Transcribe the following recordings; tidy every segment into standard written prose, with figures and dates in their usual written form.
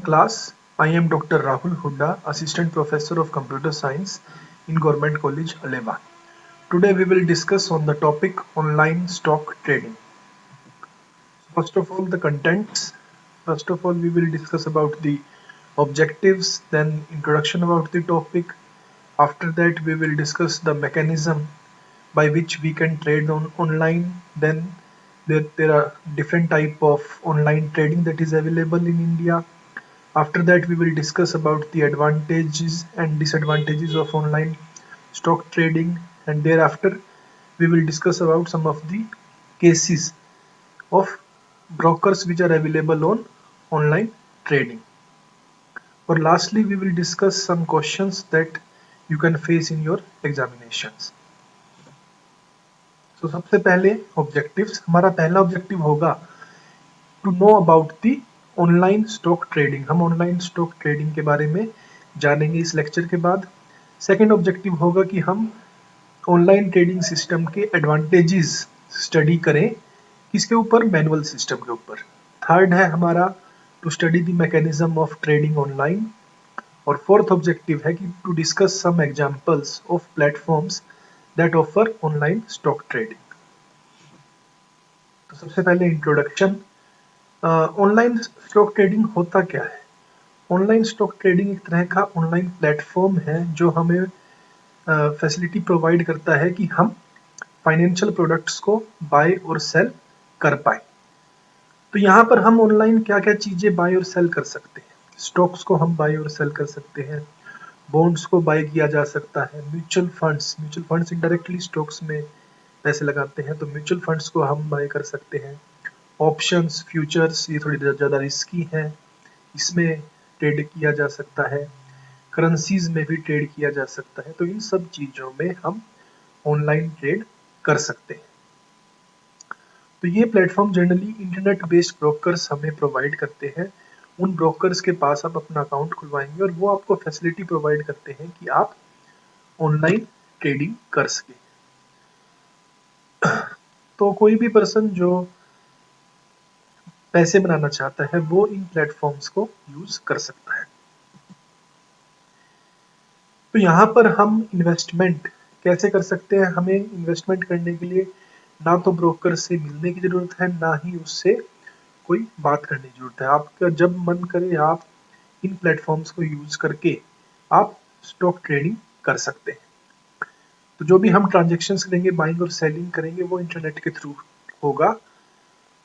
class. I am Dr. Rahul Hooda, Assistant Professor of Computer Science in Government College, Alewa. Today we will discuss on the topic online stock trading. First of all, the contents. First of all, we will discuss about the objectives, then introduction about the topic. After that, we will discuss the mechanism by which we can trade on online. Then there are different type of online trading that is available in India. After that, we will discuss about the advantages and disadvantages of online stock trading, and thereafter we will discuss about some of the cases of brokers which are available on online trading. Or lastly, we will discuss some questions that you can face in your examinations. तो सबसे पहले objectives, हमारा पहला objective होगा to know about the online stock trading. हम online stock trading के बारे में जानेंगे इस लेक्चर के बाद। सेकेंड ऑब्जेक्टिव होगा कि हम ऑनलाइन ट्रेडिंग सिस्टम के एडवांटेजेस स्टडी करें, किसके ऊपर? मैनुअल सिस्टम के ऊपर। थर्ड है हमारा to study the mechanism of trading online. और फोर्थ ऑब्जेक्टिव है कि to discuss some examples of platforms that offer online stock trading. तो सबसे पहले इंट्रोडक्शन। ऑनलाइन स्टॉक ट्रेडिंग होता क्या है? ऑनलाइन स्टॉक ट्रेडिंग एक तरह का ऑनलाइन प्लेटफॉर्म है जो हमें फैसिलिटी प्रोवाइड करता है कि हम फाइनेंशियल प्रोडक्ट्स को बाय और सेल कर पाए। तो यहाँ पर हम ऑनलाइन क्या क्या चीजें बाय और सेल कर सकते हैं? स्टॉक्स को हम बाय और सेल कर सकते हैं, बॉन्ड्स को बाय किया जा सकता है, म्यूचुअल फंड्स इनडायरेक्टली स्टॉक्स में पैसे लगाते हैं, तो म्यूचुअल फंड्स को हम बाय कर सकते हैं। ऑप्शंस, फ्यूचर्स, ये थोड़ी ज़्यादा रिस्की है, इसमें ट्रेड किया जा सकता है। करेंसीज में भी ट्रेड किया जा सकता है। तो इन सब चीज़ों में हम ऑनलाइन ट्रेड कर सकते हैं। तो ये platform generally internet based brokers हमें प्रोवाइड करते हैं। उन ब्रोकर्स के पास आप अपना अकाउंट खुलवाएंगे और वो आपको फैसिलिटी प्रोवाइड करते हैं कि आप ऑनलाइन ट्रेडिंग कर सकें। तो कोई भी पर्सन जो पैसे बनाना चाहता है वो इन प्लेटफॉर्म्स को यूज कर सकता है। तो यहाँ पर हम इन्वेस्टमेंट कैसे कर सकते हैं? हमें इन्वेस्टमेंट करने के लिए ना तो ब्रोकर से मिलने की जरूरत है, ना ही उससे कोई बात करने की जरूरत है। आपका जब मन करे आप इन प्लेटफॉर्म्स को यूज करके आप स्टॉक ट्रेडिंग कर सकते हैं। तो जो भी हम ट्रांजेक्शन्स करेंगे, बाइंग और सेलिंग करेंगे, वो इंटरनेट के थ्रू होगा।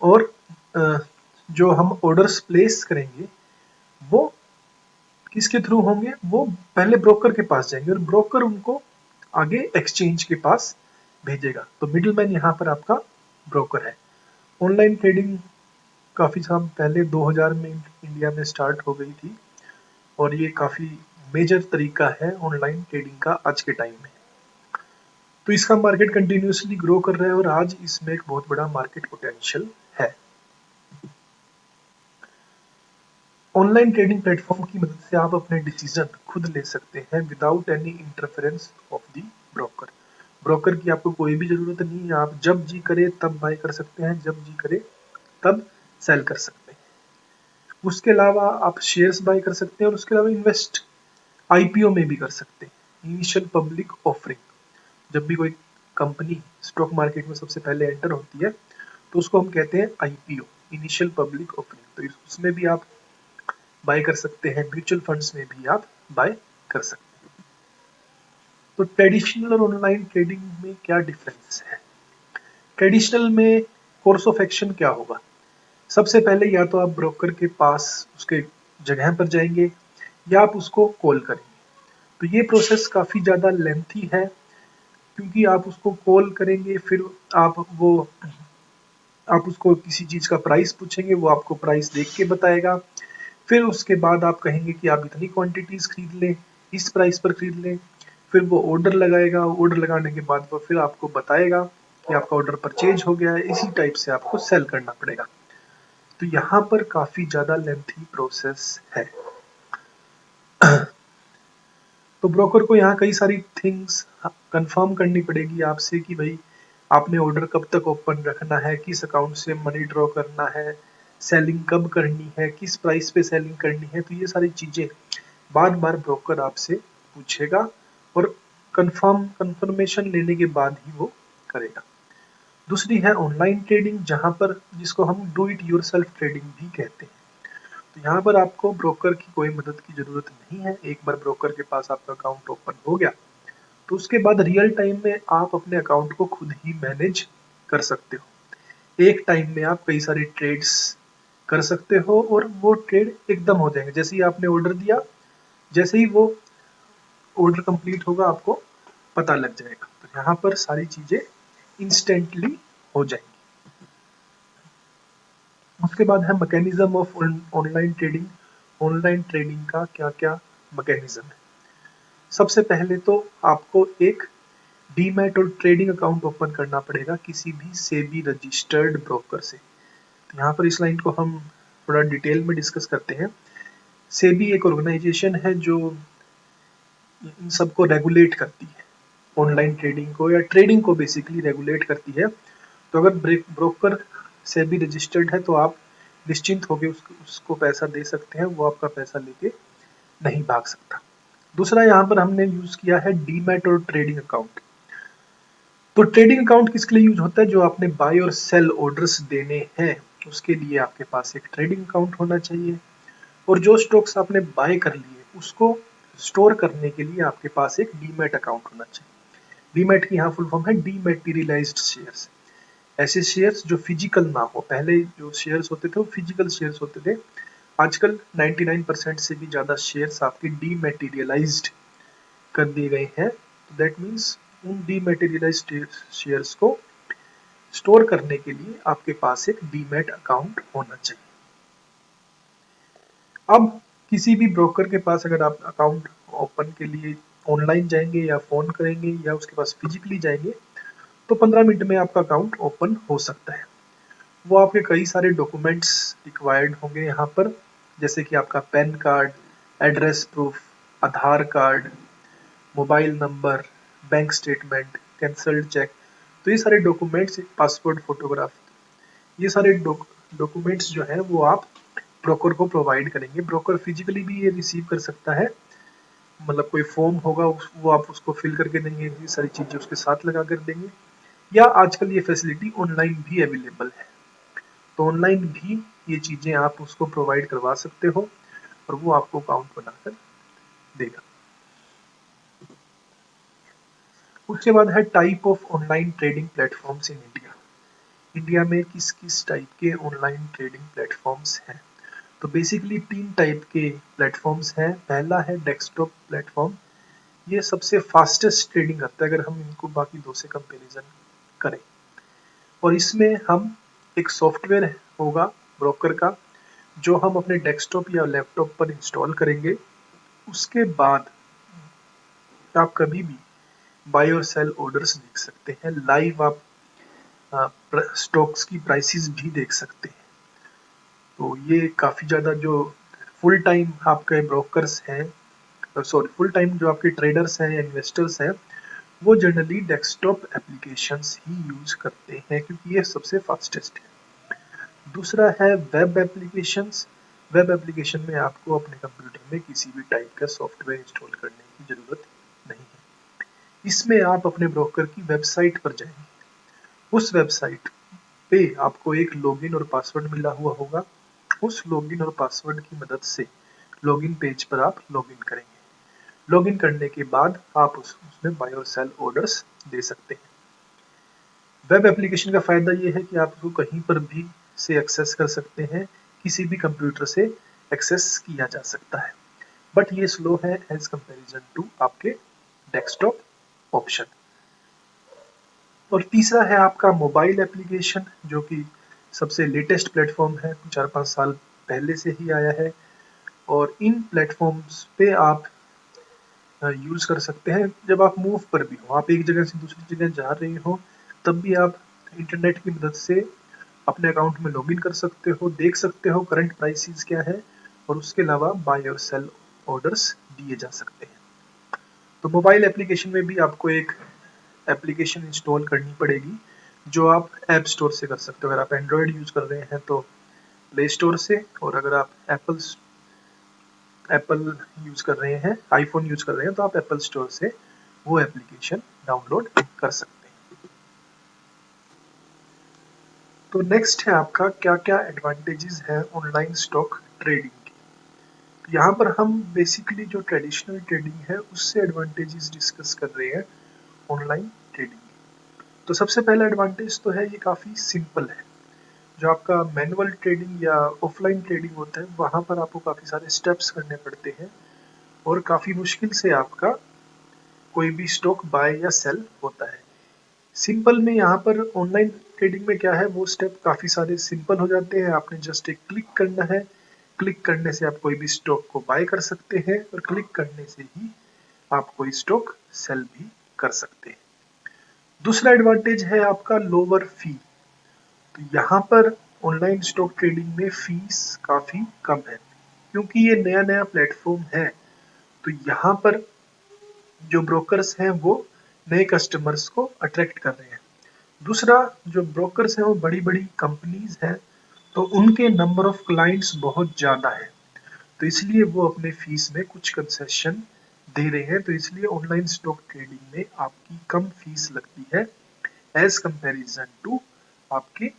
और जो हम ऑर्डर्स प्लेस करेंगे वो किसके थ्रू होंगे? वो पहले ब्रोकर के पास जाएंगे और ब्रोकर उनको आगे एक्सचेंज के पास भेजेगा। तो मिडिलमैन यहाँ पर आपका ब्रोकर है। ऑनलाइन ट्रेडिंग काफ़ी साल पहले 2000 में इंडिया में स्टार्ट हो गई थी और ये काफ़ी मेजर तरीका है ऑनलाइन ट्रेडिंग का आज के टाइम में। तो इसका मार्केट कंटिन्यूसली ग्रो कर रहा है और आज इसमें एक बहुत बड़ा मार्केट पोटेंशियल है। ऑनलाइन ट्रेडिंग प्लेटफॉर्म की मदद से आप अपने डिसीजन खुद ले सकते हैं without any interference of the broker. Broker की आपको कोई भी जरूरत नहीं है। आप जब जी करे तब बाय कर सकते हैं, जब जी करे तब सेल कर सकते हैं। उसके अलावा आप शेयर्स बाय कर सकते हैं और उसके अलावा इन्वेस्ट आईपीओ में भी कर सकते हैं। इनिशियल पब्लिक ऑफरिंग, जब भी कोई कंपनी स्टॉक मार्केट में सबसे पहले एंटर होती है तो उसको हम कहते हैं आईपीओ, इनिशियल पब्लिक ऑफरिंग। तो उसमें भी आप बाय कर सकते हैं, म्यूचुअल फंड्स में भी आप बाय कर सकते हैं। तो ट्रेडिशनल और ऑनलाइन ट्रेडिंग में क्या डिफरेंस है? ट्रेडिशनल में कोर्स ऑफ एक्शन क्या होगा? सबसे पहले या तो आप ब्रोकर के पास उसके जगह पर जाएंगे या आप उसको कॉल करेंगे। तो ये प्रोसेस काफ़ी ज़्यादा लेंथी है क्योंकि आप उसको कॉल करेंगे, फिर आप उसको किसी चीज़ का प्राइस पूछेंगे, वो आपको प्राइस देख के बताएगा। फिर उसके बाद आप कहेंगे कि आप इतनी क्वांटिटीज खरीद लें, इस प्राइस पर खरीद लें। फिर वो ऑर्डर लगाएगा, ऑर्डर लगाने के बाद वो फिर आपको बताएगा कि आपका ऑर्डर परचेज हो गया है। इसी टाइप से आपको सेल करना पड़ेगा। तो यहाँ पर काफ़ी ज़्यादा लेंथी प्रोसेस है। तो ब्रोकर को यहाँ कई सारी थिंग्स कंफर्म करनी पड़ेगी आपसे कि भाई आपने ऑर्डर कब तक ओपन रखना है, किस अकाउंट से मनी ड्रॉ करना है, सेलिंग कब करनी है, किस प्राइस पे सेलिंग करनी है, तो ये सारी चीज़ें बार बार ब्रोकर आपसे पूछेगा और कंफर्मेशन लेने के बाद ही वो करेगा। दूसरी है ऑनलाइन ट्रेडिंग, जहाँ पर जिसको हम डू इट योरसेल्फ ट्रेडिंग भी कहते हैं। तो यहाँ पर आपको ब्रोकर की कोई मदद की ज़रूरत नहीं है। एक बार ब्रोकर के पास आपका अकाउंट ओपन हो गया तो उसके बाद रियल टाइम में आप अपने अकाउंट को खुद ही मैनेज कर सकते हो। एक टाइम में आप कई सारे ट्रेड्स कर सकते हो और वो ट्रेड एकदम हो जाएंगे। जैसे ही आपने ऑर्डर दिया, जैसे ही वो ऑर्डर कंप्लीट होगा आपको पता लग जाएगा। तो यहाँ पर सारी चीज़ें इंस्टेंटली हो जाएंगी। उसके बाद है mechanism of online trading. Online trading का क्या क्या मैकेनिज्म है। सबसे पहले तो आपको एक डीमैट और ट्रेडिंग अकाउंट ओपन करना पड़ेगा किसी भी सेबी रजिस्टर्ड ब्रोकर से। तो यहाँ पर इस लाइन को हम थोड़ा डिटेल में डिस्कस करते हैं। सेबी एक ऑर्गेनाइजेशन है जो इन सबको रेगुलेट करती है, ऑनलाइन ट्रेडिंग को या ट्रेडिंग को बेसिकली रेगुलेट करती है। तो अगर ब्रोकर सेबी रजिस्टर्ड है तो आप निश्चिंत होकर उसको पैसा दे सकते हैं, वो आपका पैसा लेके नहीं भाग सकता। दूसरा यहाँ पर हमने यूज किया है डीमैट और ट्रेडिंग अकाउंट। तो ट्रेडिंग अकाउंट किसके लिए यूज होता है? जो आपने बाय और सेल ऑर्डर्स देने हैं उसके लिए आपके पास एक ट्रेडिंग अकाउंट होना चाहिए, और जो स्टॉक्स आपने बाय कर लिए उसको स्टोर करने के लिए आपके पास एक डीमैट अकाउंट होना चाहिए। डीमैट की यहाँ फुल फॉर्म है डीमैटेरियलाइज्ड शेयर्स। ऐसे शेयर्स जो फिजिकल ना हो। पहले जो शेयर्स होते थे वो फिजिकल शेयर्स होते थे, आजकल 99% से भी ज़्यादा शेयर्स आपके डीमैटेरियलाइज्ड कर दिए गए हैं। तो दैट मीन्स उन डीमैटेरियलाइज्ड शेयर्स को स्टोर करने के लिए आपके पास एक डीमैट अकाउंट होना चाहिए। अब किसी भी ब्रोकर के पास अगर आप अकाउंट ओपन के लिए ऑनलाइन जाएंगे या फ़ोन करेंगे या उसके पास फिजिकली जाएंगे तो 15 मिनट में आपका अकाउंट ओपन हो सकता है। वो आपके कई सारे डॉक्यूमेंट्स रिक्वायर्ड होंगे यहाँ पर, जैसे कि आपका PAN card, address proof, Aadhaar card, mobile number, bank statement, cancelled cheque. तो ये सारे डॉक्यूमेंट्स, पासपोर्ट फोटोग्राफ, ये सारे डॉक्यूमेंट्स जो है वो आप ब्रोकर को प्रोवाइड करेंगे। ब्रोकर फिजिकली भी ये रिसीव कर सकता है, मतलब कोई फॉर्म होगा वो आप उसको फिल करके देंगे, ये सारी चीज़ें उसके साथ लगा कर देंगे। या आजकल ये फैसिलिटी ऑनलाइन भी अवेलेबल है, तो ऑनलाइन भी ये चीज़ें आप उसको प्रोवाइड करवा सकते हो और वो आपको अकाउंट बनाकर देगा। उसके बाद है type of online trading platforms in India. India में किस किस टाइप के ऑनलाइन ट्रेडिंग प्लेटफॉर्म्स हैं? तो बेसिकली 3 टाइप के प्लेटफॉर्म्स हैं। पहला है डेस्कटॉप प्लेटफॉर्म। ये सबसे फास्टेस्ट ट्रेडिंग करता है अगर हम इनको बाकी दो से कंपैरिजन करें, और इसमें हम एक सॉफ्टवेयर होगा ब्रोकर का जो हम अपने डेस्कटॉप या लैपटॉप पर इंस्टॉल करेंगे। उसके बाद आप कभी भी बाय और सेल ऑर्डर्स देख सकते हैं, लाइव आप स्टॉक्स की प्राइसेस भी देख सकते हैं। तो ये काफ़ी ज़्यादा जो फुल टाइम आपके ब्रोकर्स हैं, सॉरी फुल टाइम जो आपके ट्रेडर्स हैं या इन्वेस्टर्स हैं, वो जनरली डेस्कटॉप एप्लीकेशंस ही यूज करते हैं क्योंकि ये सबसे फास्टेस्ट है। दूसरा है वेब एप्लीकेशंस। वेब एप्लीकेशन में आपको अपने कंप्यूटर में किसी भी टाइप का सॉफ्टवेयर इंस्टॉल करने की ज़रूरत नहीं है। इसमें आप अपने ब्रोकर की वेबसाइट पर जाएंगे, उस वेबसाइट पे आपको एक लॉगिन और पासवर्ड मिला हुआ होगा। उस लॉगिन और पासवर्ड की मदद से लॉगिन पेज पर आप लॉगिन करेंगे। लॉगिन करने के बाद आप उसमें बाय और सेल ऑर्डर्स दे सकते हैं। वेब एप्लीकेशन का फ़ायदा ये है कि आप उसको कहीं पर भी से एक्सेस कर सकते हैं, किसी भी कंप्यूटर से एक्सेस किया जा सकता है, बट ये स्लो है एज कंपैरिजन टू आपके डेस्कटॉप ऑप्शन। और तीसरा है आपका मोबाइल एप्लीकेशन, जो कि सबसे लेटेस्ट प्लेटफॉर्म है, 4-5 साल पहले से ही आया है। और इन प्लेटफॉर्म्स पे आप यूज़ कर सकते हैं जब आप मूव पर भी हो, आप एक जगह से दूसरी जगह जा रहे हो, तब भी आप इंटरनेट की मदद से अपने अकाउंट में लॉगिन कर सकते हो, देख सकते हो करंट प्राइसेस क्या है, और उसके अलावा बाय और सेल ऑर्डर्स दिए जा सकते हैं। तो मोबाइल एप्लीकेशन में भी आपको एक एप्लीकेशन इंस्टॉल करनी पड़ेगी जो आप ऐप स्टोर से कर सकते हो। अगर आप एंड्रॉयड यूज़ कर रहे हैं तो प्ले स्टोर से, और अगर आप एप्पल यूज कर रहे हैं, आईफोन यूज कर रहे हैं, तो आप एप्पल स्टोर से वो एप्लीकेशन डाउनलोड कर सकते हैं। तो नेक्स्ट है आपका क्या क्या एडवांटेजेस है ऑनलाइन स्टॉक ट्रेडिंग के। तो यहाँ पर हम बेसिकली जो ट्रेडिशनल ट्रेडिंग है उससे एडवांटेजेस डिस्कस कर रहे हैं ऑनलाइन ट्रेडिंग के। तो सबसे पहला एडवांटेज तो है ये काफ़ी सिंपल है। जो आपका मैनुअल ट्रेडिंग या ऑफलाइन ट्रेडिंग होता है वहाँ पर आपको काफ़ी सारे स्टेप्स करने पड़ते हैं और काफ़ी मुश्किल से आपका कोई भी स्टॉक बाय या सेल होता है। सिंपल में यहाँ पर ऑनलाइन ट्रेडिंग में क्या है, वो स्टेप काफ़ी सारे सिंपल हो जाते हैं। आपने जस्ट एक क्लिक करना है, क्लिक करने से आप कोई भी स्टॉक को बाय कर सकते हैं और क्लिक करने से ही आप कोई स्टॉक सेल भी कर सकते हैं। दूसरा एडवांटेज है आपका लोअर फी। तो यहाँ पर ऑनलाइन स्टॉक ट्रेडिंग में फीस काफ़ी कम है, क्योंकि ये नया नया प्लेटफॉर्म है। तो यहाँ पर जो ब्रोकर्स हैं वो नए कस्टमर्स को अट्रैक्ट कर रहे हैं। दूसरा, जो ब्रोकर्स हैं वो बड़ी बड़ी कंपनीज हैं, तो उनके नंबर ऑफ क्लाइंट्स बहुत ज़्यादा है, तो इसलिए वो अपने फीस में कुछ कंसेशन दे रहे हैं। तो इसलिए ऑनलाइन स्टॉक ट्रेडिंग में आपकी कम फीस लगती है एज कंपैरिजन टू आपके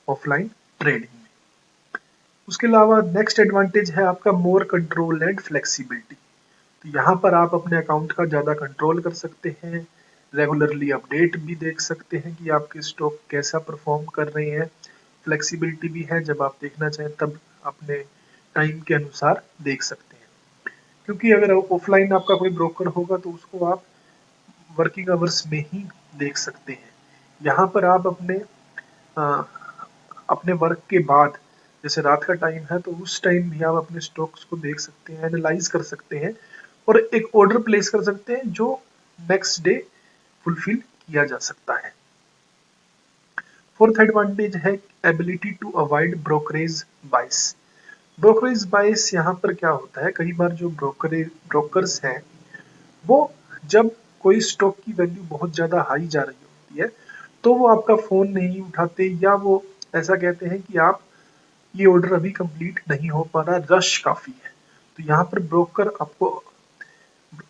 ऑफलाइन ट्रेडिंग में। उसके अलावा नेक्स्ट एडवांटेज है आपका मोर कंट्रोल एंड फ्लेक्सिबिलिटी। तो यहाँ पर आप अपने अकाउंट का ज़्यादा कंट्रोल कर सकते हैं, रेगुलरली अपडेट भी देख सकते हैं कि आपके स्टॉक कैसा परफॉर्म कर रहे हैं। फ्लेक्सिबिलिटी भी है, जब आप देखना चाहें तब अपने टाइम के अनुसार देख सकते हैं। क्योंकि अगर ऑफलाइन आपका कोई ब्रोकर होगा तो उसको आप वर्किंग आवर्स में ही देख सकते हैं। यहाँ पर आप अ, अपने वर्क के बाद, जैसे रात का टाइम है तो उस टाइम भी आप अपने स्टॉक्स को देख सकते हैं, एनालाइज कर सकते हैं और एक ऑर्डर प्लेस कर सकते हैं जो नेक्स्ट डे फुलफिल किया जा सकता है। फोर्थ एडवांटेज है एबिलिटी टू अवॉइड ब्रोकरेज बाइस। ब्रोकरेज बाइस यहाँ पर क्या होता है, कई बार जो ब्रोकर्स हैं वो जब कोई स्टॉक की वैल्यू बहुत ज़्यादा हाई जा रही होती है तो वो आपका फ़ोन नहीं उठाते, या वो ऐसा कहते हैं कि आप ये ऑर्डर अभी कंप्लीट नहीं हो पा रहा, रश काफ़ी है। तो यहाँ पर ब्रोकर आपको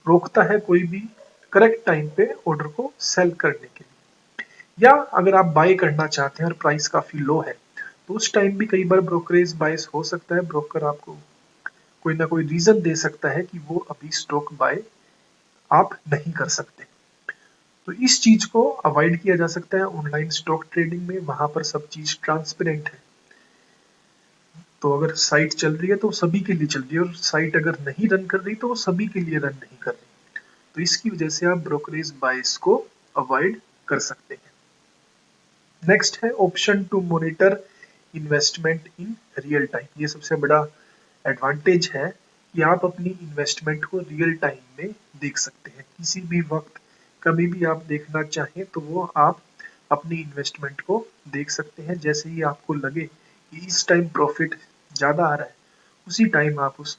रोकता है कोई भी करेक्ट टाइम पे ऑर्डर को सेल करने के लिए। या अगर आप बाय करना चाहते हैं और प्राइस काफ़ी लो है तो उस टाइम भी कई बार ब्रोकरेज बायस हो सकता है, ब्रोकर आपको कोई ना कोई रीज़न दे सकता है कि वो अभी स्टॉक बाय आप नहीं कर सकते। तो इस चीज को अवॉइड किया जा सकता है ऑनलाइन स्टॉक ट्रेडिंग में, वहां पर सब चीज ट्रांसपेरेंट है। तो अगर साइट चल रही है तो सभी के लिए चल रही है, और साइट अगर नहीं रन कर रही तो वो सभी के लिए रन नहीं कर रही। तो इसकी वजह से आप ब्रोकरेज बाइस को अवॉइड कर सकते हैं। नेक्स्ट है option to monitor investment in real time. ये सबसे बड़ा एडवांटेज है कि आप अपनी इन्वेस्टमेंट को रियल टाइम में देख सकते हैं। किसी भी वक्त कभी भी आप देखना चाहें तो वो आप अपनी इन्वेस्टमेंट को देख सकते हैं। जैसे ही आपको लगे कि इस टाइम प्रॉफिट ज़्यादा आ रहा है, उसी टाइम आप उस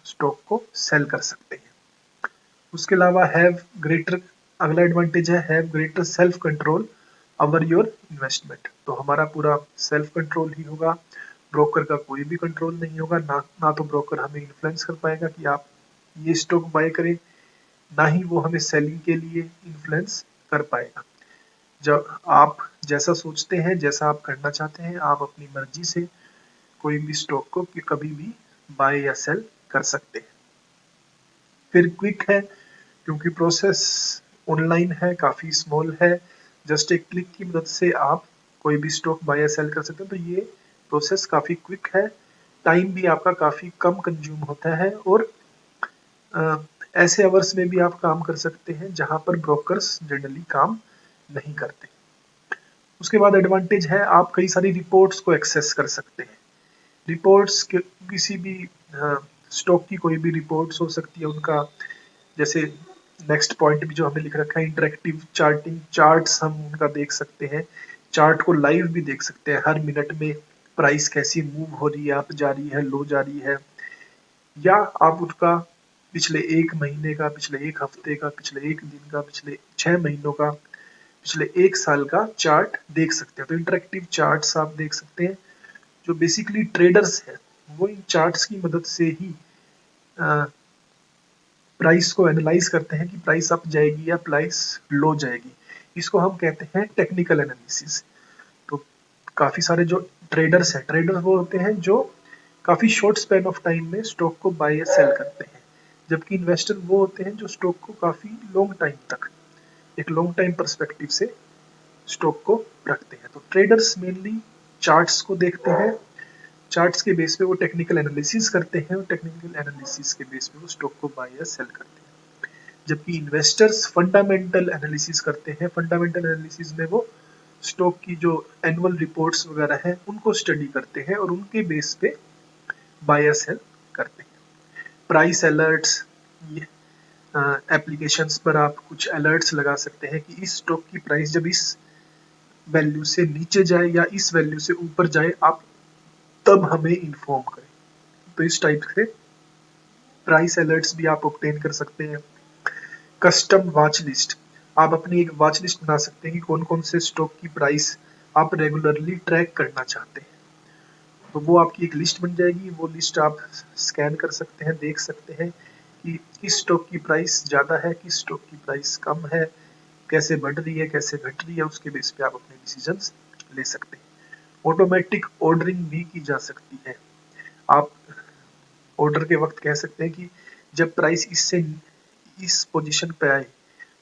स्टॉक को सेल कर सकते हैं। उसके अलावा हैव ग्रेटर, अगला एडवांटेज है have greater self control over your investment. तो हमारा पूरा सेल्फ कंट्रोल ही होगा, ब्रोकर का कोई भी कंट्रोल नहीं होगा। ना तो ब्रोकर हमें इन्फ्लुएंस कर पाएगा कि आप ये स्टॉक बाय करें, ना ही वो हमें सेलिंग के लिए इन्फ्लुएंस कर पाएगा। जब आप जैसा सोचते हैं, जैसा आप करना चाहते हैं, आप अपनी मर्जी से कोई भी स्टॉक को कभी भी बाय या सेल कर सकते हैं। फिर क्विक है, क्योंकि प्रोसेस ऑनलाइन है, काफ़ी स्मॉल है, जस्ट एक क्लिक की मदद से आप कोई भी स्टॉक बाय या सेल कर सकते हैं। तो ये प्रोसेस काफ़ी क्विक है, टाइम भी आपका काफ़ी कम कंज्यूम होता है, और ऐसे आवर्स में भी आप काम कर सकते हैं जहां पर ब्रोकर्स जनरली काम नहीं करते। उसके बाद एडवांटेज है आप कई सारी रिपोर्ट्स को एक्सेस कर सकते हैं। रिपोर्ट्स किसी भी स्टॉक की कोई भी रिपोर्ट्स हो सकती है उनका, जैसे नेक्स्ट पॉइंट भी जो हमें लिख रखा है इंटरेक्टिव चार्टिंग, चार्ट्स हम उनका देख सकते हैं। चार्ट को लाइव भी देख सकते हैं, हर मिनट में प्राइस कैसी मूव हो रही है, अप जा रही है, लो जा रही है। या आप उसका पिछले एक महीने का, पिछले एक हफ्ते का, पिछले एक दिन का, पिछले 6 महीनों का, पिछले एक साल का चार्ट देख सकते हैं। तो इंटरेक्टिव चार्ट्स आप देख सकते हैं। जो बेसिकली ट्रेडर्स हैं वो इन चार्ट्स की मदद से ही प्राइस को एनालाइज करते हैं कि प्राइस अप जाएगी या प्राइस लो जाएगी। इसको हम कहते हैं टेक्निकल एनालिसिस। तो काफी सारे जो ट्रेडर्स हैं, ट्रेडर्स वो होते हैं जो काफी शॉर्ट स्पैन ऑफ टाइम में स्टॉक को बाय या सेल करते हैं, जबकि इन्वेस्टर वो होते हैं जो स्टॉक को काफी लॉन्ग टाइम तक, एक लॉन्ग टाइम पर्सपेक्टिव से स्टॉक को रखते हैं। तो ट्रेडर्स मेनली चार्ट्स को देखते हैं, चार्ट्स के बेस पे वो टेक्निकल एनालिसिस करते हैं और टेक्निकल एनालिसिस के बेस पे वो स्टॉक को बाय या सेल करते हैं। जबकि इन्वेस्टर्स फंडामेंटल एनालिसिस करते हैं। फंडामेंटल एनालिसिस में वो स्टॉक की जो एनुअल रिपोर्ट्स वगैरह हैं उनको स्टडी करते हैं और उनके बेस पे बाय या सेल करते हैं। प्राइस अलर्ट्स, ये एप्लीकेशंस पर आप कुछ अलर्ट्स लगा सकते हैं कि इस स्टॉक की प्राइस जब इस वैल्यू से नीचे जाए या इस वैल्यू से ऊपर जाए आप तब हमें इन्फॉर्म करें। तो इस टाइप से प्राइस अलर्ट्स भी आप ऑब्टेन कर सकते हैं। कस्टम वॉच लिस्ट, आप अपनी एक वॉच लिस्ट बना सकते हैं कि कौन कौन से स्टॉक की प्राइस आप रेगुलरली ट्रैक करना चाहते हैं। तो वो आपकी एक लिस्ट बन जाएगी, वो लिस्ट आप स्कैन कर सकते हैं, देख सकते हैं कि किस स्टॉक की प्राइस ज़्यादा है, किस स्टॉक की प्राइस कम है, कैसे बढ़ रही है, कैसे घट रही है, उसके बेस पे आप अपने डिसीजंस ले सकते हैं। ऑटोमेटिक ऑर्डरिंग भी की जा सकती है। आप ऑर्डर के वक्त कह सकते हैं कि जब प्राइस इससे इस पोजीशन पे आए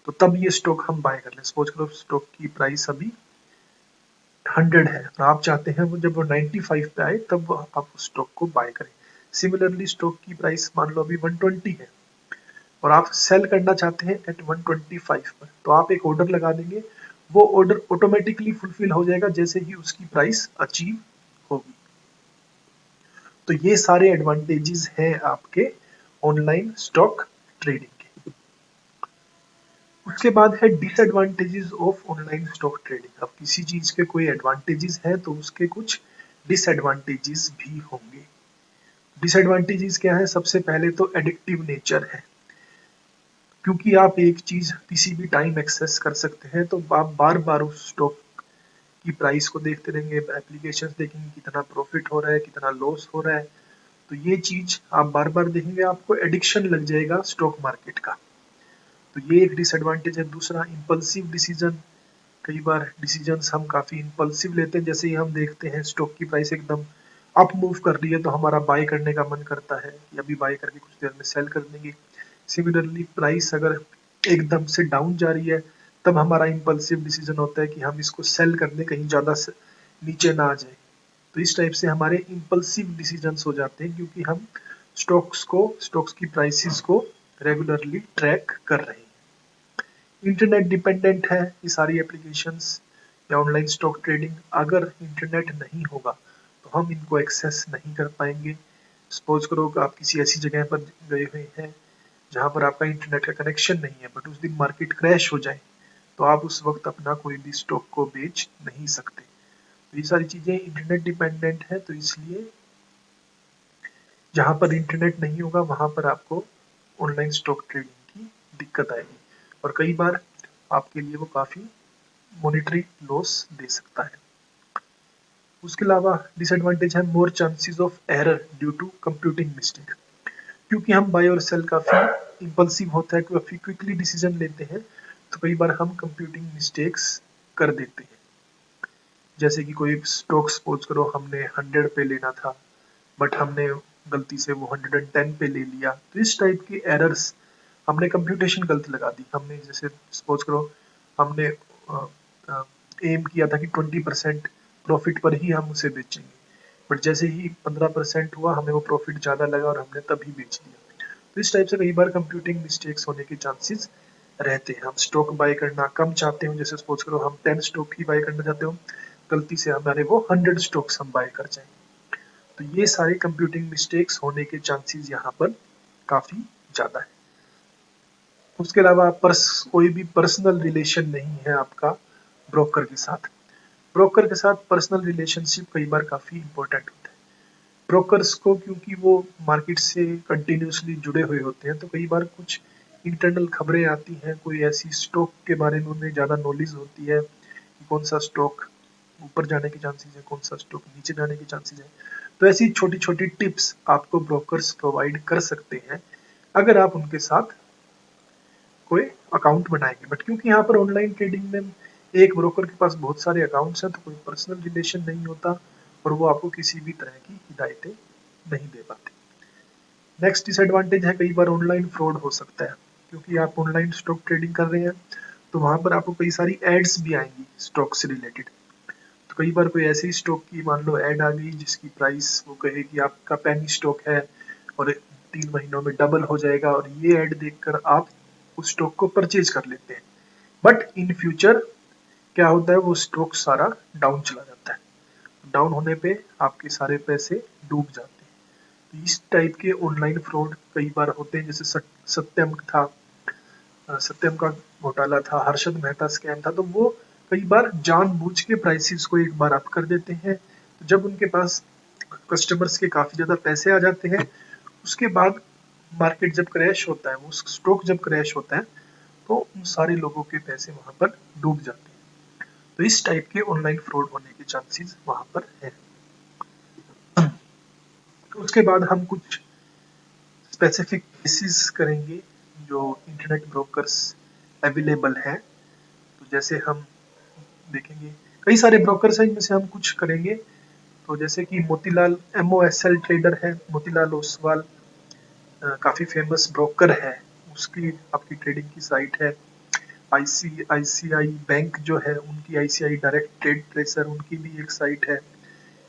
तो तब ये स्टॉक हम बाय कर लें। सपोज करो स्टॉक की प्राइस अभी 100 है तो आप चाहते हैं वो जब वो 95 पे आए तब आप उस स्टॉक को बाय करें। सिमिलरली स्टॉक की प्राइस मान लो अभी 120 है और आप सेल करना चाहते हैं एट 125 पर, तो आप एक ऑर्डर लगा देंगे, वो ऑर्डर ऑटोमेटिकली फुलफिल हो जाएगा जैसे ही उसकी प्राइस अचीव होगी। तो ये सारे एडवांटेजेस हैं आपके ऑनलाइन स्टॉक ट्रेडिंग के। उसके बाद है disadvantages of online stock trading. अब किसी चीज के कोई एडवांटेजेस है तो उसके कुछ डिसएडवांटेजेस भी होंगे। डिसएडवांटेजेस क्या है? सबसे पहले तो एडिक्टिव नेचर है, क्योंकि आप एक चीज किसी भी टाइम एक्सेस कर सकते हैं तो आप बार बार उस स्टॉक की प्राइस को देखते रहेंगे, एप्लीकेशंस देखेंगे कितना प्रॉफिट हो रहा है, कितना लॉस हो रहा है, तो ये चीज आप बार बार देखेंगे, आपको एडिक्शन लग जाएगा स्टॉक मार्केट का। तो ये एक डिसएडवांटेज है। दूसरा, इम्पल्सिव डिसीजन, कई बार डिसीजंस हम काफी इम्पल्सिव लेते हैं। जैसे ही हम देखते हैं स्टॉक की प्राइस एकदम अप मूव कर रही है तो हमारा बाय करने का मन करता है कि अभी बाय करके कुछ देर में सेल कर देंगे। सिमिलरली प्राइस अगर एकदम से डाउन जा रही है तब हमारा इम्पल्सिव डिसीजन होता है कि हम इसको सेल कर दें, कहीं ज्यादा नीचे ना आ जाए। तो इस टाइप से हमारे इम्पल्सिव डिसीजंस हो जाते हैं क्योंकि हम स्टॉक्स की प्राइसेस को रेगुलरली ट्रैक कर रहे हैं। इंटरनेट डिपेंडेंट है ये सारी एप्लीकेशंस या ऑनलाइन स्टॉक ट्रेडिंग। अगर इंटरनेट नहीं होगा तो हम इनको एक्सेस नहीं कर पाएंगे। सपोज करो कि आप किसी ऐसी जगह पर गए हुए हैं जहां पर आपका इंटरनेट का कनेक्शन नहीं है, बट उस दिन मार्केट क्रैश हो जाए तो आप उस वक्त अपना कोई भी स्टॉक को बेच नहीं सकते। तो ये सारी चीजें इंटरनेट डिपेंडेंट है, तो इसलिए जहां पर इंटरनेट नहीं होगा वहां पर आपको ऑनलाइन स्टॉक ट्रेडिंग की दिक्कत आएगी और कई बार आपके लिए वो काफी मॉनेटरी लॉस दे सकता है। उसके अलावा डिसएडवांटेज है more chances of error due to computing mistake. क्योंकि हम बाय और सेल काफी इम्पल्सिव होता है, काफी क्विकली डिसीजन लेते हैं, तो कई बार हम कंप्यूटिंग मिस्टेक्स कर देते हैं। जैसे कि कोई स्टॉक सपोज करो हमने 100 पे लेना था बट हमने गलती से वो 110 पे ले लिया, तो इस टाइप की एरर्स, हमने कंप्यूटेशन गलत लगा दी। हमने जैसे सपोज करो हमने एम किया था कि 20% प्रॉफिट पर ही हम उसे बेचेंगे, बट जैसे ही 15% हुआ हमें वो प्रॉफिट ज़्यादा लगा और हमने तभी बेच दिया। तो इस टाइप से कई बार कंप्यूटिंग मिस्टेक्स होने के चांसेस रहते हैं। हम स्टॉक बाय करना कम चाहते हो, जैसे सपोज करो हम 10 स्टॉक ही बाय करना चाहते हो, गलती से हमारे वो 100 स्टॉक्स हम बाय कर जाए, तो ये सारे कंप्यूटिंग मिस्टेक्स होने के चांसेस यहाँ पर काफी ज्यादा है। उसके अलावा कोई भी पर्सनल रिलेशन नहीं है आपका ब्रोकर के साथ। ब्रोकर के साथ पर्सनल रिलेशनशिप कई बार काफी इंपॉर्टेंट होता है। ब्रोकर्स को क्योंकि वो मार्केट से कंटिन्यूसली जुड़े हुए होते हैं तो कई बार कुछ इंटरनल खबरें आती हैं, कोई ऐसी स्टॉक के बारे में उन्हें ज़्यादा नॉलेज होती है कि कौन सा स्टॉक ऊपर जाने के चांसेस है, कौन सा स्टॉक नीचे जाने के चांसेस है। तो ऐसी छोटी छोटी टिप्स आपको ब्रोकर्स प्रोवाइड कर सकते हैं अगर आप उनके साथ कोई अकाउंट बनाएंगे। बट क्योंकि यहाँ पर ऑनलाइन ट्रेडिंग में एक ब्रोकर के पास बहुत सारे अकाउंट्स हैं, तो कोई पर्सनल रिलेशन नहीं होता और वो आपको किसी भी तरह की हिदायतें नहीं दे पाते। नेक्स्ट डिसएडवांटेज है, कई बार ऑनलाइन फ्रॉड हो सकता है। क्योंकि आप ऑनलाइन स्टॉक ट्रेडिंग कर रहे हैं तो वहां पर आपको कई सारी एड्स भी आएंगी स्टॉक से रिलेटेड। तो कई बार कोई ऐसी स्टॉक की मान लो ऐड आ गई जिसकी प्राइस वो कहे कि आपका पेनी स्टॉक है और 3 महीनों में डबल हो जाएगा, और ये ऐड देखकर आप उस स्टॉक को परचेज कर लेते हैं। बट इन फ्यूचर क्या होता है, वो स्टॉक सारा डाउन चला जाता है। डाउन होने पे आपके सारे पैसे डूब जाते हैं। इस टाइप के ऑनलाइन फ्रॉड कई बार होते हैं, जैसे सत्यम था, सत्यम का घोटाला था, हर्षद मेहता स्कैम था। तो वो कई बार जानबूझ के प्राइसेस को एक बार अप कर देते हैं। तो जब उनके पास कस्टमर्स के काफी ज्यादा पैसे आ जाते हैं, उसके बाद मार्केट जब क्रैश होता है, वो स्टॉक जब क्रैश होता है, तो उन सारे लोगों के पैसे वहां पर डूब जाते हैं। तो इस टाइप के ऑनलाइन फ्रॉड होने के चांसेस वहां पर है। तो उसके बाद हम कुछ स्पेसिफिक केसेस करेंगे जो इंटरनेट ब्रोकर्स अवेलेबल हैं। तो जैसे हम देखेंगे कई सारे ब्रोकर्स हैं, इनमें से हम कुछ करेंगे। तो जैसे कि मोतीलाल MOSL ट्रेडर है, मोतीलाल ओसवाल काफी फेमस ब्रोकर है, उसकी आपकी ट्रेडिंग की साइट है। ICICI बैंक जो है उनकी ICI डायरेक्ट ट्रेड ट्रेसर, उनकी भी एक साइट है।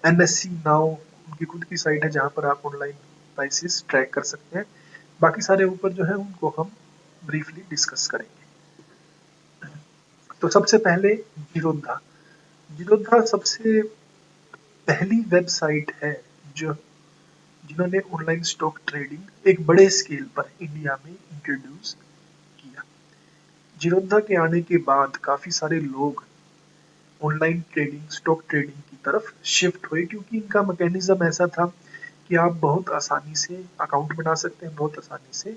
NSE नाउ उनकी खुद की साइट है जहां पर आप ऑनलाइन प्राइसेस ट्रैक कर सकते हैं। बाकी सारे ऊपर जो है उनको हम ब्रीफली डिस्कस करेंगे। तो सबसे पहले जीरोधा। जीरोधा सबसे पहली वेबसाइट है जो जिन्होंने ऑनलाइन स्टॉक ट्रेडिंग एक बड़े स्केल पर इंडिया में इंट्रोड्यूस किया। जीरोधा के आने के बाद काफी सारे लोग ऑनलाइन ट्रेडिंग स्टॉक ट्रेडिंग की तरफ शिफ्ट हुए, क्योंकि इनका मैकेनिज्म ऐसा था कि आप बहुत आसानी से अकाउंट बना सकते हैं, बहुत आसानी से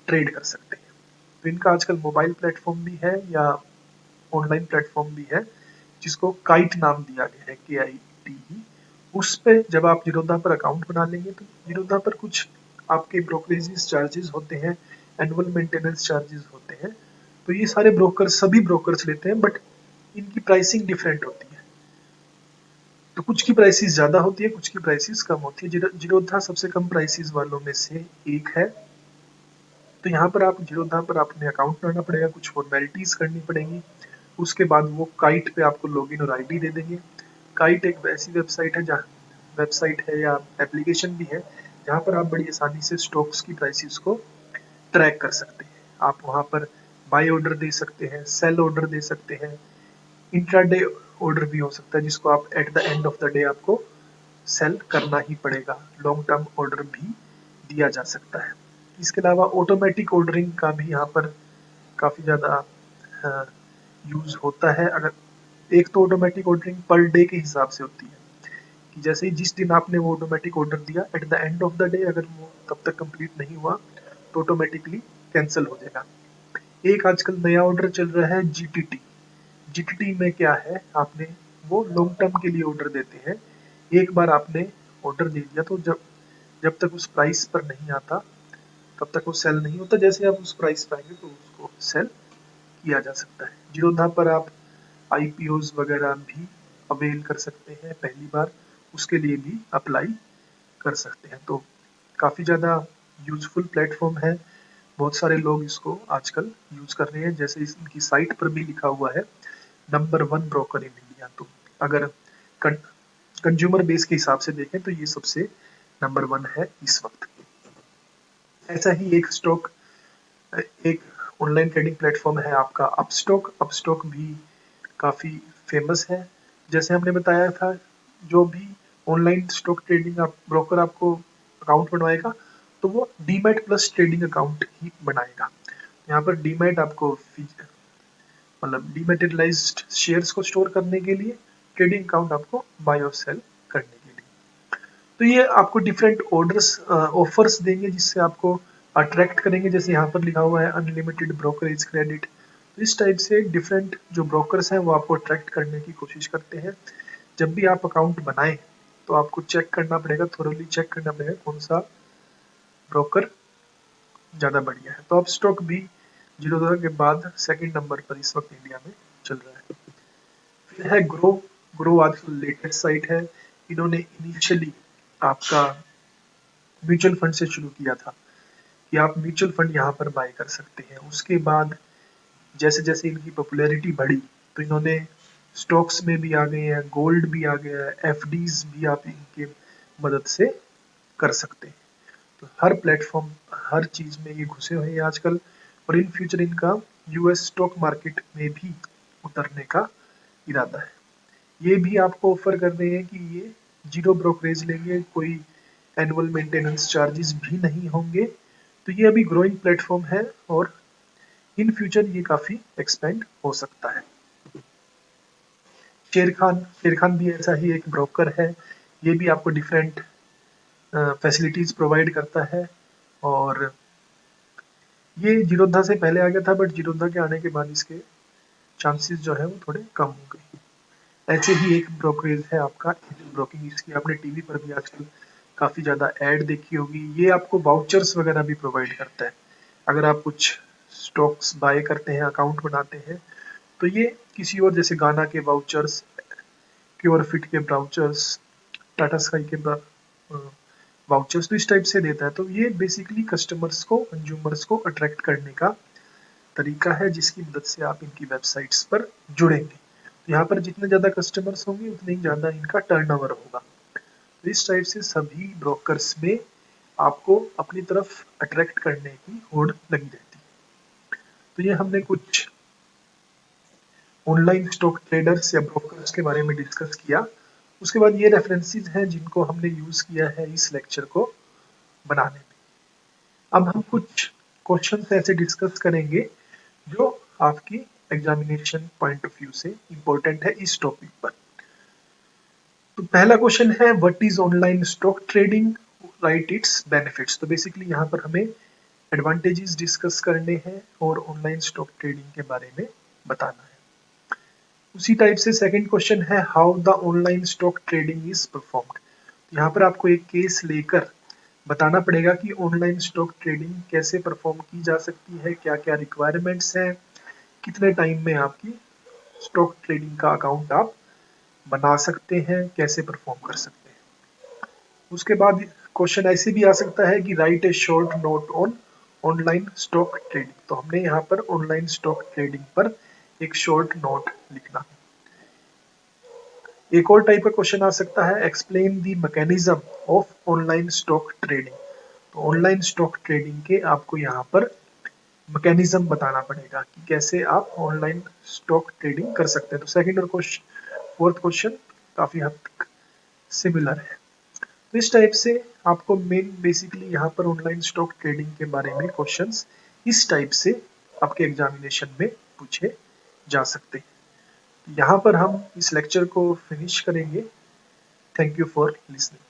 ट्रेड कर सकते हैं। तो इनका आजकल मोबाइल प्लेटफॉर्म भी है या ऑनलाइन प्लेटफॉर्म भी है, जिसको काइट नाम दिया गया है, KITE। उस पे जब आप जीरोधा पर अकाउंट बना लेंगे तो जीरोधा पर कुछ आपके ब्रोकरेज चार्जेस होते हैं, एनुअल मेंटेनेंस चार्जेस होते हैं। तो ये सारे ब्रोकर सभी ब्रोकर्स लेते हैं, बट इनकी प्राइसिंग डिफरेंट होती है। तो कुछ की प्राइसेस ज्यादा होती है, कुछ की प्राइसेस कम होती है। जीरोधा सबसे कम प्राइसेस वालों में से एक है। तो यहाँ पर आप जीरोधा पर अपने अकाउंट बनाना पड़ेगा, कुछ फॉर्मेलिटीज करनी पड़ेंगी। उसके बाद वो काइट पे आपको लॉगिन और आईडी दे देंगे। काइट एक ऐसी वेबसाइट है या एप्लीकेशन भी है जहाँ पर आप बड़ी आसानी से स्टॉक्स की प्राइसेस को ट्रैक कर सकते हैं। आप वहाँ पर बाय ऑर्डर दे सकते हैं, सेल ऑर्डर दे सकते हैं, इंट्राडे ऑर्डर भी हो सकता है जिसको आप at the end of the day आपको सेल करना ही पड़ेगा। लॉन्ग टर्म ऑर्डर भी दिया जा सकता है। इसके अलावा ऑटोमेटिक ऑर्डरिंग का भी यहाँ पर काफ़ी ज़्यादा यूज़ होता है। अगर एक तो ऑटोमेटिक ऑर्डरिंग पर डे के हिसाब से होती है कि जैसे ही जिस दिन आपने वो ऑटोमेटिक ऑर्डर दिया, at the end of the day अगर वो तब तक कंप्लीट नहीं हुआ तो ऑटोमेटिकली कैंसिल हो जाएगा। एक आजकल नया ऑर्डर चल रहा है GTT। GTT में क्या है, आपने वो लॉन्ग टर्म के लिए ऑर्डर देते हैं। एक बार आपने ऑर्डर दे दिया तो जब जब तक उस प्राइस पर नहीं आता तब तक वो सेल नहीं होता। जैसे आप उस प्राइस पर आएंगे तो उसको सेल किया जा सकता है। जीरोधा पर आप IPOs वगैरह भी अवेल कर सकते हैं पहली बार, उसके लिए भी अप्लाई कर सकते हैं। तो काफ़ी ज़्यादा यूजफुल प्लेटफॉर्म है, बहुत सारे लोग इसको आजकल यूज कर रहे हैं। जैसे इनकी साइट पर भी लिखा हुआ है नंबर 1 ब्रोकर इन इंडिया। तो अगर कंज्यूमर बेस के हिसाब से देखें तो ये सबसे नंबर 1 है इस वक्त। ऐसा ही एक ऑनलाइन ट्रेडिंग प्लेटफॉर्म है आपका अपस्टॉक। अपस्टॉक भी काफ़ी फेमस है। जैसे हमने बताया था, जो भी ऑनलाइन स्टॉक ट्रेडिंग आप ब्रोकर आपको अकाउंट बनवाएगा तो वो डीमैट प्लस ट्रेडिंग अकाउंट ही बनाएगा। यहाँ पर डीमैट आपको मतलब डीमेटेरियलाइज्ड शेयर्स को स्टोर करने के लिए, ट्रेडिंग अकाउंट आपको बाय और सेल करने के लिए। तो ये आपको डिफरेंट ऑर्डर्स ऑफर्स देंगे जिससे आपको अट्रैक्ट करेंगे। जैसे यहाँ पर लिखा हुआ है अनलिमिटेड ब्रोकरेज क्रेडिट। तो इस टाइप से डिफरेंट जो ब्रोकर्स हैं वो आपको अट्रैक्ट करने की कोशिश करते हैं। जब भी आप अकाउंट बनाएं तो आपको चेक करना पड़ेगा, थोरोली चेक करना पड़ेगा कौन सा ब्रोकर ज़्यादा बढ़िया है। तो अब स्टॉक भी जीरोधा के बाद सेकंड नंबर पर इस वक्त इंडिया में चल रहा है। फिर है ग्रो आजकल लेटेस्ट साइट है। इन्होंने इनिशियली आपका म्यूचुअल फंड से शुरू किया था कि आप म्यूचुअल फंड यहाँ पर बाय कर सकते हैं। उसके बाद जैसे जैसे इनकी पॉपुलैरिटी बढ़ी तो इन्होंने स्टॉक्स में भी आ गए हैं, गोल्ड भी आ गया है, एफडीज भी आप इनके मदद से कर सकते हैं। तो हर प्लेटफॉर्म, हर चीज में ये घुसे हुए हैं आजकल, और इन फ्यूचर इनका यूएस स्टॉक मार्केट में भी उतरने का इरादा है। ये भी आपको ऑफर कर रहे हैं कि ये जीरो ब्रोकरेज लेंगे, कोई एनुअल मेंटेनेंस चार्जेस भी नहीं होंगे। तो ये अभी ग्रोइंग प्लेटफॉर्म है और इन फ्यूचर ये काफी एक्सपेंड हो सकता है। शेर खान भी ऐसा ही एक ब्रोकर है। ये भी आपको डिफरेंट फैसिलिटीज प्रोवाइड करता है, और ये जीरोधा से पहले आ गया था, बट जीरोधा के आने के बाद इसके चांसेस जो है वो थोड़े कम हो गए। ऐसे ही एक ब्रोकरेज है आपका एंजल ब्रोकिंग। इसकी आपने टीवी पर भी आजकल काफी ज्यादा ऐड देखी होगी। ये आपको वाउचर्स वगैरह भी प्रोवाइड करता है। अगर आप कुछ स्टॉक्स बाय करते हैं, अकाउंट बनाते हैं, तो ये किसी और जैसे गाना के वाउचर्स, प्योरफिट के वाउचर्स, टाटा स्काई के वाउचर्स, तो इस टाइप से देता है। तो ये बेसिकली कस्टमर्स को, कंज्यूमर्स को अट्रैक्ट करने का तरीका है, जिसकी मदद से आप इनकी वेबसाइट्स पर जुड़ेंगे। तो यहाँ पर जितने ज़्यादा कस्टमर्स होंगे उतने ही ज़्यादा इनका टर्नओवर होगा। तो इस टाइप से सभी ब्रोकर्स में आपको अपनी तरफ अट्रैक्ट करने की होड़ लगी रहती है। तो ये हमने कुछ ऑनलाइन स्टॉक ट्रेडर्स या ब्रोकर्स के बारे में डिस्कस किया। उसके बाद ये रेफरेंसेस हैं जिनको हमने यूज़ किया है इस लेक्चर को बनाने में। अब हम कुछ क्वेश्चन ऐसे डिस्कस करेंगे जो आपकी एग्जामिनेशन पॉइंट ऑफ व्यू से इंपॉर्टेंट है इस टॉपिक पर। तो पहला क्वेश्चन है, what is online stock trading, right it's benefits. तो बेसिकली यहाँ पर हमें एडवांटेजेस डिस्कस करने हैं और ऑनलाइन स्टॉक ट्रेडिंग के बारे में बताना है। उसी टाइप से सेकंड क्वेश्चन है, how the online stock trading is performed. यहाँ पर आपको एक केस लेकर बताना पड़ेगा कि ऑनलाइन स्टॉक ट्रेडिंग कैसे परफॉर्म की जा सकती है, क्या क्या रिक्वायरमेंट्स हैं, कितने टाइम में आपकी स्टॉक ट्रेडिंग का अकाउंट आप बना सकते हैं, कैसे परफॉर्म कर सकते हैं। उसके बाद क्वेश्चन ऐसे भी आ सकता है कि right A short note on online stock trading. तो हमने यहाँ पर ऑनलाइन स्टॉक ट्रेडिंग पर एक शॉर्ट नोट लिखना है। एक और टाइप का क्वेश्चन आ सकता है, explain the mechanism of online stock trading. तो ऑनलाइन स्टॉक ट्रेडिंग के आपको यहाँ पर मैकेनिज्म बताना पड़ेगा कि कैसे आप ऑनलाइन स्टॉक ट्रेडिंग कर सकते हैं। तो सेकंड और फोर्थ क्वेश्चन काफी हद तक सिमिलर है। तो इस टाइप से आपको मेन बेसिकली यहाँ पर ऑनलाइन स्टॉक ट्रेडिंग के बारे में क्वेश्चंस इस टाइप से आपके एग्जामिनेशन में पूछे जा सकते हैं। यहाँ पर हम इस लेक्चर को फिनिश करेंगे। Thank you for listening.